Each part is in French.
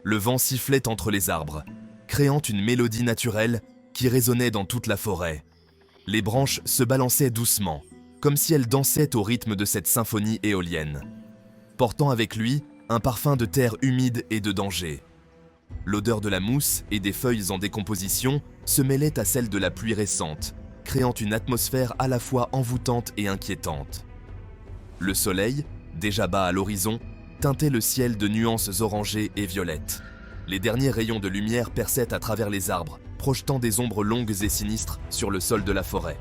Le vent sifflait entre les arbres, créant une mélodie naturelle qui résonnait dans toute la forêt. Les branches se balançaient doucement, comme si elles dansaient au rythme de cette symphonie éolienne, portant avec lui un parfum de terre humide et de danger. L'odeur de la mousse et des feuilles en décomposition se mêlait à celle de la pluie récente, créant une atmosphère à la fois envoûtante et inquiétante. Le soleil, déjà bas à l'horizon, teintait le ciel de nuances orangées et violettes. Les derniers rayons de lumière perçaient à travers les arbres, projetant des ombres longues et sinistres sur le sol de la forêt.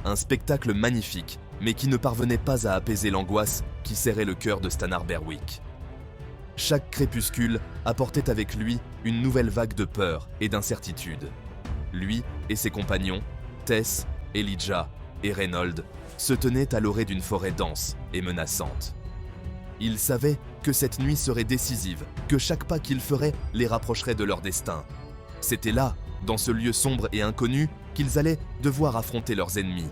Un spectacle magnifique, mais qui ne parvenait pas à apaiser l'angoisse qui serrait le cœur de Stannar Berwick. Chaque crépuscule apportait avec lui une nouvelle vague de peur et d'incertitude. Lui et ses compagnons, Tess, Elijah et Reynold, se tenaient à l'orée d'une forêt dense et menaçante. Ils savaient que cette nuit serait décisive, que chaque pas qu'ils feraient les rapprocherait de leur destin. C'était là, dans ce lieu sombre et inconnu, qu'ils allaient devoir affronter leurs ennemis.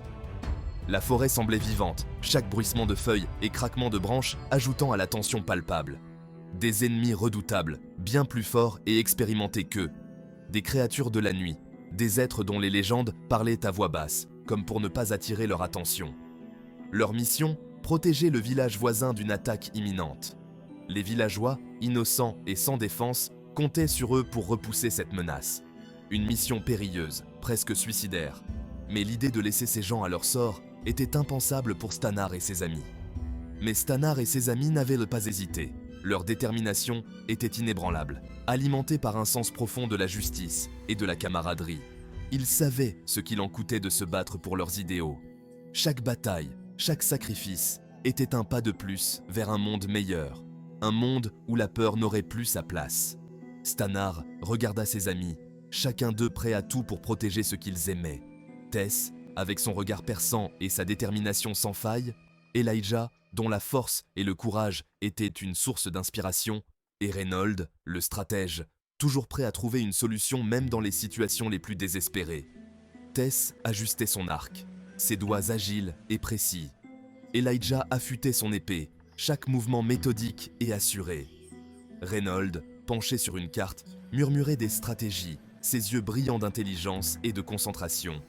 La forêt semblait vivante, chaque bruissement de feuilles et craquement de branches ajoutant à la tension palpable. Des ennemis redoutables, bien plus forts et expérimentés qu'eux. Des créatures de la nuit, des êtres dont les légendes parlaient à voix basse, comme pour ne pas attirer leur attention. Leur mission, protéger le village voisin d'une attaque imminente. Les villageois, innocents et sans défense, comptaient sur eux pour repousser cette menace. Une mission périlleuse, presque suicidaire. Mais l'idée de laisser ces gens à leur sort était impensable pour Stannar et ses amis. Mais Stannar et ses amis n'avaient pas hésité. Leur détermination était inébranlable, alimentée par un sens profond de la justice et de la camaraderie. Ils savaient ce qu'il en coûtait de se battre pour leurs idéaux. Chaque bataille, chaque sacrifice était un pas de plus vers un monde meilleur, un monde où la peur n'aurait plus sa place. Stannar regarda ses amis, chacun d'eux prêt à tout pour protéger ce qu'ils aimaient. Tess, avec son regard perçant et sa détermination sans faille, Elijah, dont la force et le courage étaient une source d'inspiration, et Reynold, le stratège, toujours prêt à trouver une solution même dans les situations les plus désespérées. Tess ajustait son arc, ses doigts agiles et précis. Elijah affûtait son épée, chaque mouvement méthodique et assuré. Reynold, penché sur une carte, murmurait des stratégies, ses yeux brillants d'intelligence et de concentration.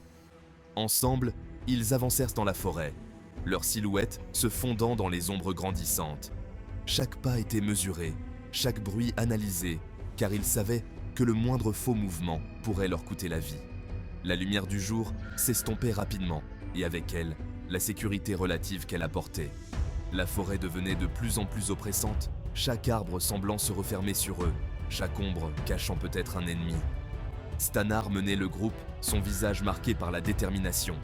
Ensemble, ils avancèrent dans la forêt, leurs silhouettes se fondant dans les ombres grandissantes. Chaque pas était mesuré, chaque bruit analysé, car ils savaient que le moindre faux mouvement pourrait leur coûter la vie. La lumière du jour s'estompait rapidement, et avec elle, la sécurité relative qu'elle apportait. La forêt devenait de plus en plus oppressante, chaque arbre semblant se refermer sur eux, chaque ombre cachant peut-être un ennemi. Stannar menait le groupe, son visage marqué par la détermination.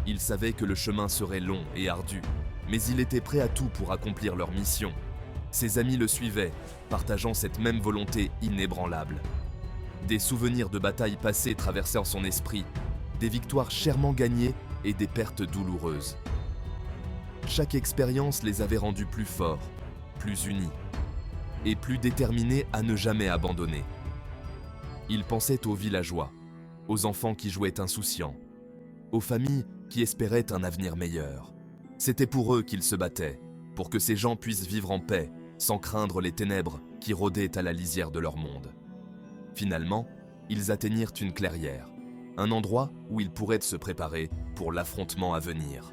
Il savait que le chemin serait long et ardu, mais il était prêt à tout pour accomplir leur mission. Ses amis le suivaient, partageant cette même volonté inébranlable. Des souvenirs de batailles passées traversèrent son esprit, des victoires chèrement gagnées et des pertes douloureuses. Chaque expérience les avait rendus plus forts, plus unis, et plus déterminés à ne jamais abandonner. Il pensait aux villageois, aux enfants qui jouaient insouciants, aux familles qui espéraient un avenir meilleur. C'était pour eux qu'il se battait, pour que ces gens puissent vivre en paix, sans craindre les ténèbres qui rôdaient à la lisière de leur monde. Finalement, ils atteignirent une clairière, un endroit où ils pourraient se préparer pour l'affrontement à venir.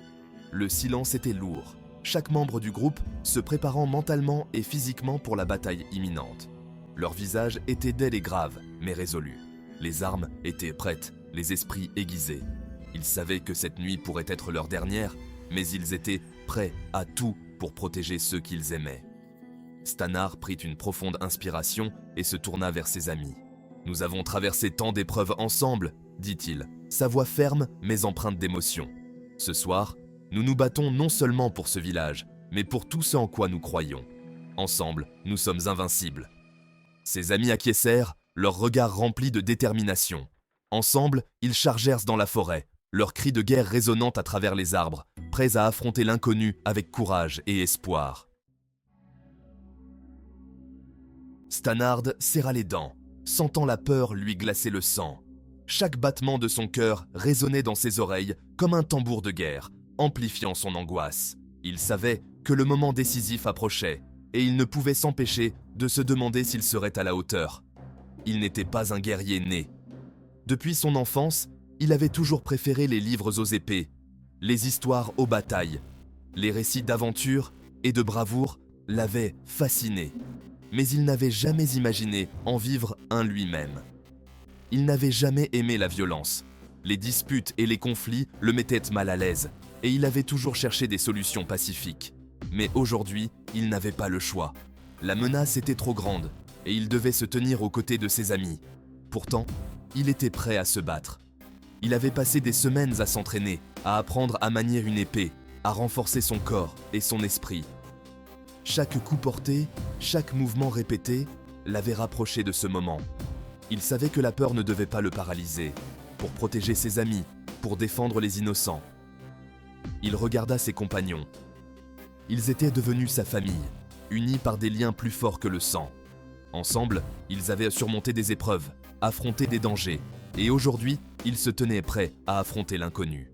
Le silence était lourd, chaque membre du groupe se préparant mentalement et physiquement pour la bataille imminente. Leurs visages étaient dais et graves, mais résolus. Les armes étaient prêtes, les esprits aiguisés. Ils savaient que cette nuit pourrait être leur dernière, mais ils étaient prêts à tout pour protéger ceux qu'ils aimaient. Stannar prit une profonde inspiration et se tourna vers ses amis. « Nous avons traversé tant d'épreuves ensemble, dit-il, sa voix ferme mais empreinte d'émotion. Ce soir, nous nous battons non seulement pour ce village, mais pour tout ce en quoi nous croyons. Ensemble, nous sommes invincibles. » Ses amis acquiescèrent, leurs regards remplis de détermination. Ensemble, ils chargèrent dans la forêt, leurs cris de guerre résonnant à travers les arbres, prêts à affronter l'inconnu avec courage et espoir. Stannard serra les dents, sentant la peur lui glacer le sang. Chaque battement de son cœur résonnait dans ses oreilles comme un tambour de guerre, amplifiant son angoisse. Il savait que le moment décisif approchait, et il ne pouvait s'empêcher de se demander s'il serait à la hauteur. Il n'était pas un guerrier né. Depuis son enfance, il avait toujours préféré les livres aux épées, les histoires aux batailles. Les récits d'aventure et de bravoure l'avaient fasciné. Mais il n'avait jamais imaginé en vivre un lui-même. Il n'avait jamais aimé la violence. Les disputes et les conflits le mettaient mal à l'aise, et il avait toujours cherché des solutions pacifiques. Mais aujourd'hui, il n'avait pas le choix. La menace était trop grande, et il devait se tenir aux côtés de ses amis. Pourtant, il était prêt à se battre. Il avait passé des semaines à s'entraîner, à apprendre à manier une épée, à renforcer son corps et son esprit. Chaque coup porté, chaque mouvement répété, l'avait rapproché de ce moment. Il savait que la peur ne devait pas le paralyser, pour protéger ses amis, pour défendre les innocents. Il regarda ses compagnons. Ils étaient devenus sa famille, unis par des liens plus forts que le sang. Ensemble, ils avaient surmonté des épreuves, affronté des dangers, et aujourd'hui, ils se tenaient prêts à affronter l'inconnu.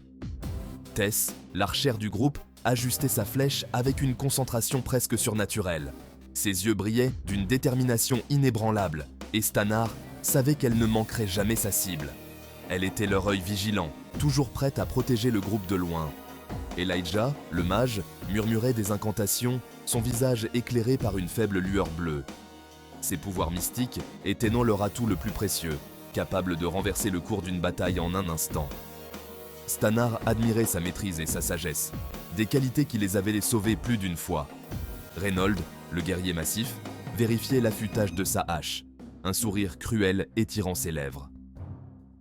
Tess, l'archère du groupe, ajustait sa flèche avec une concentration presque surnaturelle. Ses yeux brillaient d'une détermination inébranlable, et Stannard savait qu'elle ne manquerait jamais sa cible. Elle était leur œil vigilant, toujours prête à protéger le groupe de loin. Elijah, le mage, murmurait des incantations, son visage éclairé par une faible lueur bleue. Ses pouvoirs mystiques étaient non leur atout le plus précieux, capable de renverser le cours d'une bataille en un instant. Stannard admirait sa maîtrise et sa sagesse, des qualités qui les avaient sauvés plus d'une fois. Reynold, le guerrier massif, vérifiait l'affûtage de sa hache, un sourire cruel étirant ses lèvres.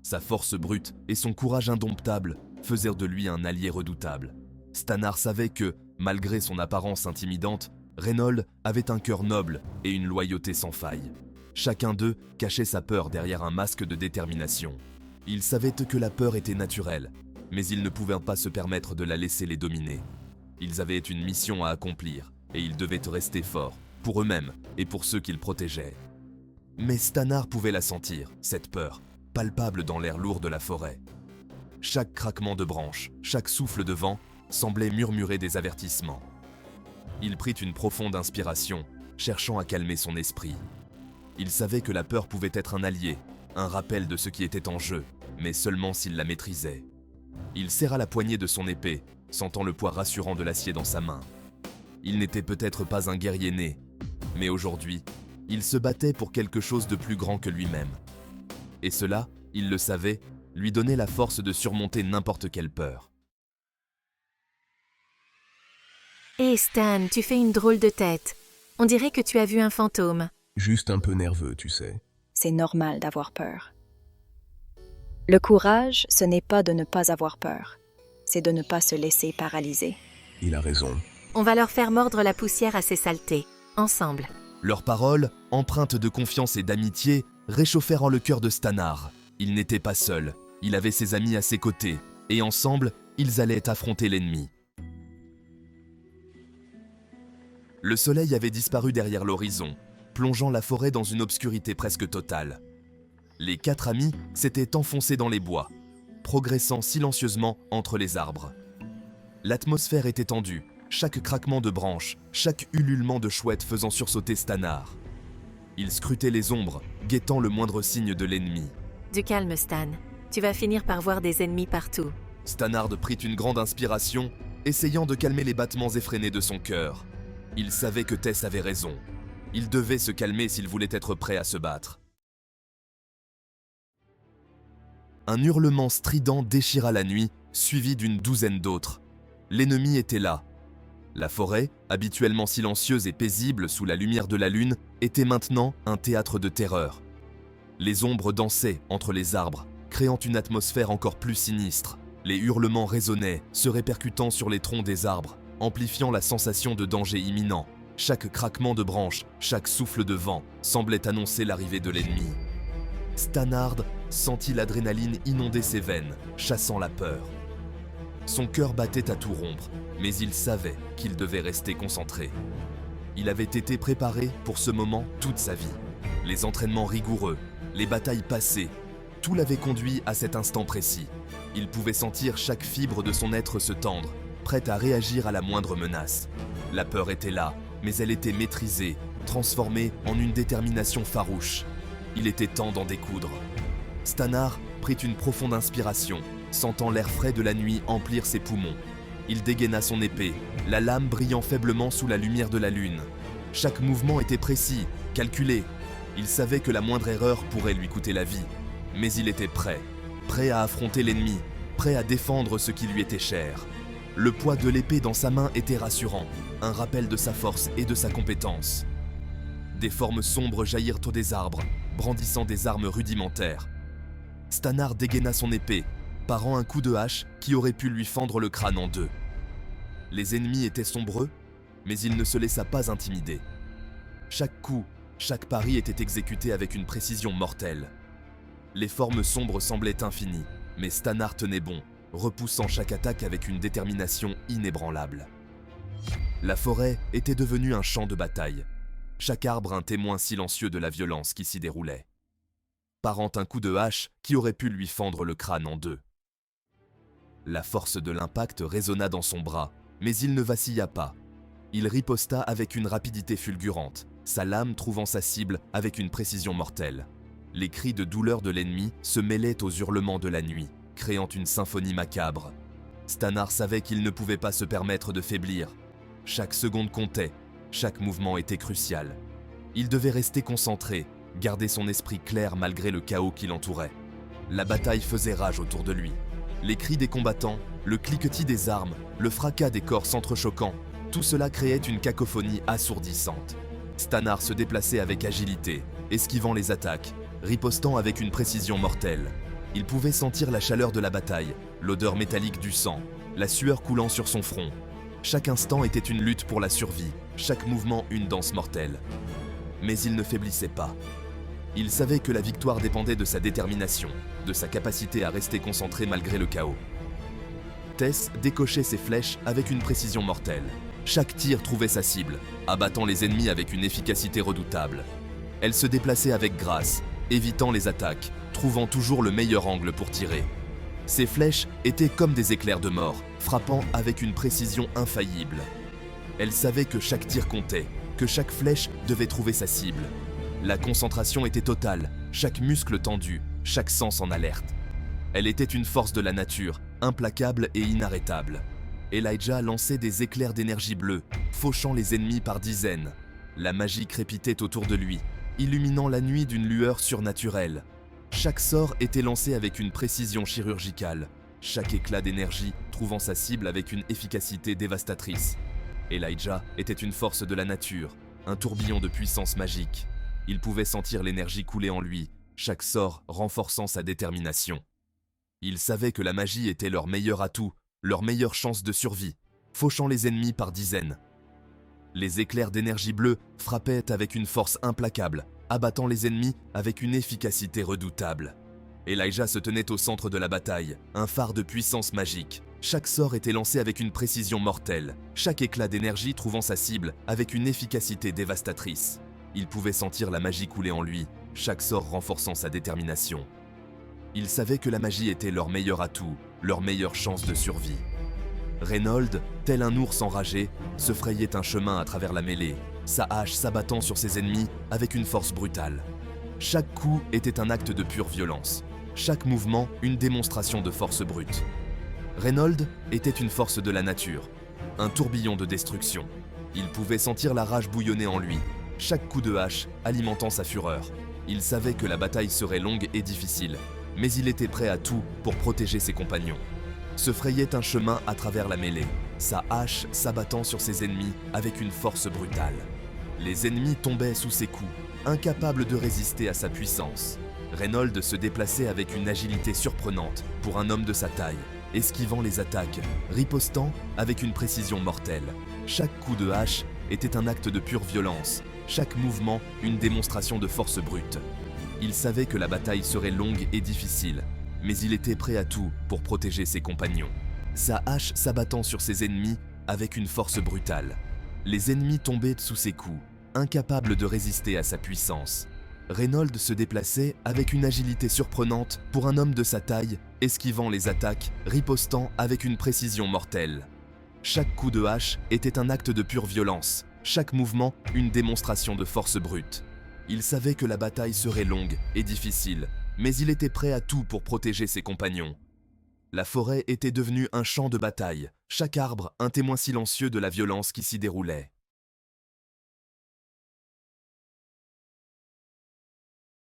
Sa force brute et son courage indomptable faisaient de lui un allié redoutable. Stannard savait que, malgré son apparence intimidante, Reynold avait un cœur noble et une loyauté sans faille. Chacun d'eux cachait sa peur derrière un masque de détermination. Ils savaient que la peur était naturelle, mais ils ne pouvaient pas se permettre de la laisser les dominer. Ils avaient une mission à accomplir, et ils devaient rester forts, pour eux-mêmes et pour ceux qu'ils protégeaient. Mais Stannard pouvait la sentir, cette peur, palpable dans l'air lourd de la forêt. Chaque craquement de branches, chaque souffle de vent, semblait murmurer des avertissements. Il prit une profonde inspiration, cherchant à calmer son esprit. Il savait que la peur pouvait être un allié, un rappel de ce qui était en jeu, mais seulement s'il la maîtrisait. Il serra la poignée de son épée, sentant le poids rassurant de l'acier dans sa main. Il n'était peut-être pas un guerrier né, mais aujourd'hui, il se battait pour quelque chose de plus grand que lui-même. Et cela, il le savait, lui donnait la force de surmonter n'importe quelle peur. Hé Stan, tu fais une drôle de tête. On dirait que tu as vu un fantôme. Juste un peu nerveux, tu sais. C'est normal d'avoir peur. Le courage, ce n'est pas de ne pas avoir peur. C'est de ne pas se laisser paralyser. Il a raison. On va leur faire mordre la poussière à ces saletés, ensemble. Leurs paroles, empreintes de confiance et d'amitié, réchauffèrent le cœur de Stannard. Il n'était pas seul, il avait ses amis à ses côtés, et ensemble, ils allaient affronter l'ennemi. Le soleil avait disparu derrière l'horizon, plongeant la forêt dans une obscurité presque totale. Les 4 amis s'étaient enfoncés dans les bois, progressant silencieusement entre les arbres. L'atmosphère était tendue, chaque craquement de branches, chaque ululement de chouette faisant sursauter Stannard. Il scrutait les ombres, guettant le moindre signe de l'ennemi. Du calme, Stan. Tu vas finir par voir des ennemis partout. Stannard prit une grande inspiration, essayant de calmer les battements effrénés de son cœur. Il savait que Tess avait raison. Il devait se calmer s'il voulait être prêt à se battre. Un hurlement strident déchira la nuit, suivi d'une douzaine d'autres. L'ennemi était là. La forêt, habituellement silencieuse et paisible sous la lumière de la lune, était maintenant un théâtre de terreur. Les ombres dansaient entre les arbres, créant une atmosphère encore plus sinistre. Les hurlements résonnaient, se répercutant sur les troncs des arbres, amplifiant la sensation de danger imminent. Chaque craquement de branches, chaque souffle de vent semblait annoncer l'arrivée de l'ennemi. Stannard sentit l'adrénaline inonder ses veines, chassant la peur. Son cœur battait à tout rompre, mais il savait qu'il devait rester concentré. Il avait été préparé pour ce moment toute sa vie. Les entraînements rigoureux, les batailles passées, tout l'avait conduit à cet instant précis. Il pouvait sentir chaque fibre de son être se tendre, prête à réagir à la moindre menace. La peur était là, mais elle était maîtrisée, transformée en une détermination farouche. Il était temps d'en découdre. Stannar prit une profonde inspiration, sentant l'air frais de la nuit emplir ses poumons. Il dégaina son épée, la lame brillant faiblement sous la lumière de la lune. Chaque mouvement était précis, calculé. Il savait que la moindre erreur pourrait lui coûter la vie. Mais il était prêt à affronter l'ennemi, prêt à défendre ce qui lui était cher. Le poids de l'épée dans sa main était rassurant, un rappel de sa force et de sa compétence. Des formes sombres jaillirent des arbres, brandissant des armes rudimentaires. Stannar dégaina son épée, parant un coup de hache qui aurait pu lui fendre le crâne en deux. Les ennemis étaient sombreux, mais il ne se laissa pas intimider. Chaque coup, chaque pari était exécuté avec une précision mortelle. Les formes sombres semblaient infinies, mais Stannar tenait bon, repoussant chaque attaque avec une détermination inébranlable. La forêt était devenue un champ de bataille, chaque arbre un témoin silencieux de la violence qui s'y déroulait, parant un coup de hache qui aurait pu lui fendre le crâne en deux. La force de l'impact résonna dans son bras, mais il ne vacilla pas. Il riposta avec une rapidité fulgurante, sa lame trouvant sa cible avec une précision mortelle. Les cris de douleur de l'ennemi se mêlaient aux hurlements de la nuit, créant une symphonie macabre. Stannar savait qu'il ne pouvait pas se permettre de faiblir. Chaque seconde comptait, chaque mouvement était crucial. Il devait rester concentré, garder son esprit clair malgré le chaos qui l'entourait. La bataille faisait rage autour de lui. Les cris des combattants, le cliquetis des armes, le fracas des corps s'entrechoquant, tout cela créait une cacophonie assourdissante. Stannar se déplaçait avec agilité, esquivant les attaques, ripostant avec une précision mortelle. Il pouvait sentir la chaleur de la bataille, l'odeur métallique du sang, la sueur coulant sur son front. Chaque instant était une lutte pour la survie, chaque mouvement une danse mortelle. Mais il ne faiblissait pas. Il savait que la victoire dépendait de sa détermination, de sa capacité à rester concentré malgré le chaos. Tess décochait ses flèches avec une précision mortelle. Chaque tir trouvait sa cible, abattant les ennemis avec une efficacité redoutable. Elle se déplaçait avec grâce, évitant les attaques, trouvant toujours le meilleur angle pour tirer. Ses flèches étaient comme des éclairs de mort, frappant avec une précision infaillible. Elle savait que chaque tir comptait, que chaque flèche devait trouver sa cible. La concentration était totale, chaque muscle tendu, chaque sens en alerte. Elle était une force de la nature, implacable et inarrêtable. Elijah lançait des éclairs d'énergie bleue, fauchant les ennemis par dizaines. La magie crépitait autour de lui, illuminant la nuit d'une lueur surnaturelle. Chaque sort était lancé avec une précision chirurgicale, chaque éclat d'énergie trouvant sa cible avec une efficacité dévastatrice. Elijah était une force de la nature, un tourbillon de puissance magique. Il pouvait sentir l'énergie couler en lui, chaque sort renforçant sa détermination. Il savait que la magie était leur meilleur atout, leur meilleure chance de survie, fauchant les ennemis par dizaines. Les éclairs d'énergie bleue frappaient avec une force implacable, abattant les ennemis avec une efficacité redoutable. Elijah se tenait au centre de la bataille, un phare de puissance magique. Chaque sort était lancé avec une précision mortelle, chaque éclat d'énergie trouvant sa cible avec une efficacité dévastatrice. Il pouvait sentir la magie couler en lui, chaque sort renforçant sa détermination. Il savait que la magie était leur meilleur atout, leur meilleure chance de survie. Reynold, tel un ours enragé, se frayait un chemin à travers la mêlée, sa hache s'abattant sur ses ennemis avec une force brutale. Chaque coup était un acte de pure violence, chaque mouvement une démonstration de force brute. Reynold était une force de la nature, un tourbillon de destruction. Il pouvait sentir la rage bouillonner en lui, chaque coup de hache alimentant sa fureur. Il savait que la bataille serait longue et difficile, mais il était prêt à tout pour protéger ses compagnons. Se frayait un chemin à travers la mêlée, sa hache s'abattant sur ses ennemis avec une force brutale. Les ennemis tombaient sous ses coups, incapables de résister à sa puissance. Reynold se déplaçait avec une agilité surprenante pour un homme de sa taille, esquivant les attaques, ripostant avec une précision mortelle. Chaque coup de hache était un acte de pure violence, chaque mouvement une démonstration de force brute. Il savait que la bataille serait longue et difficile, mais il était prêt à tout pour protéger ses compagnons. Sa hache s'abattant sur ses ennemis avec une force brutale. Les ennemis tombaient sous ses coups, incapables de résister à sa puissance. Reynold se déplaçait avec une agilité surprenante pour un homme de sa taille, esquivant les attaques, ripostant avec une précision mortelle. Chaque coup de hache était un acte de pure violence, chaque mouvement une démonstration de force brute. Il savait que la bataille serait longue et difficile, mais il était prêt à tout pour protéger ses compagnons. La forêt était devenue un champ de bataille, chaque arbre un témoin silencieux de la violence qui s'y déroulait.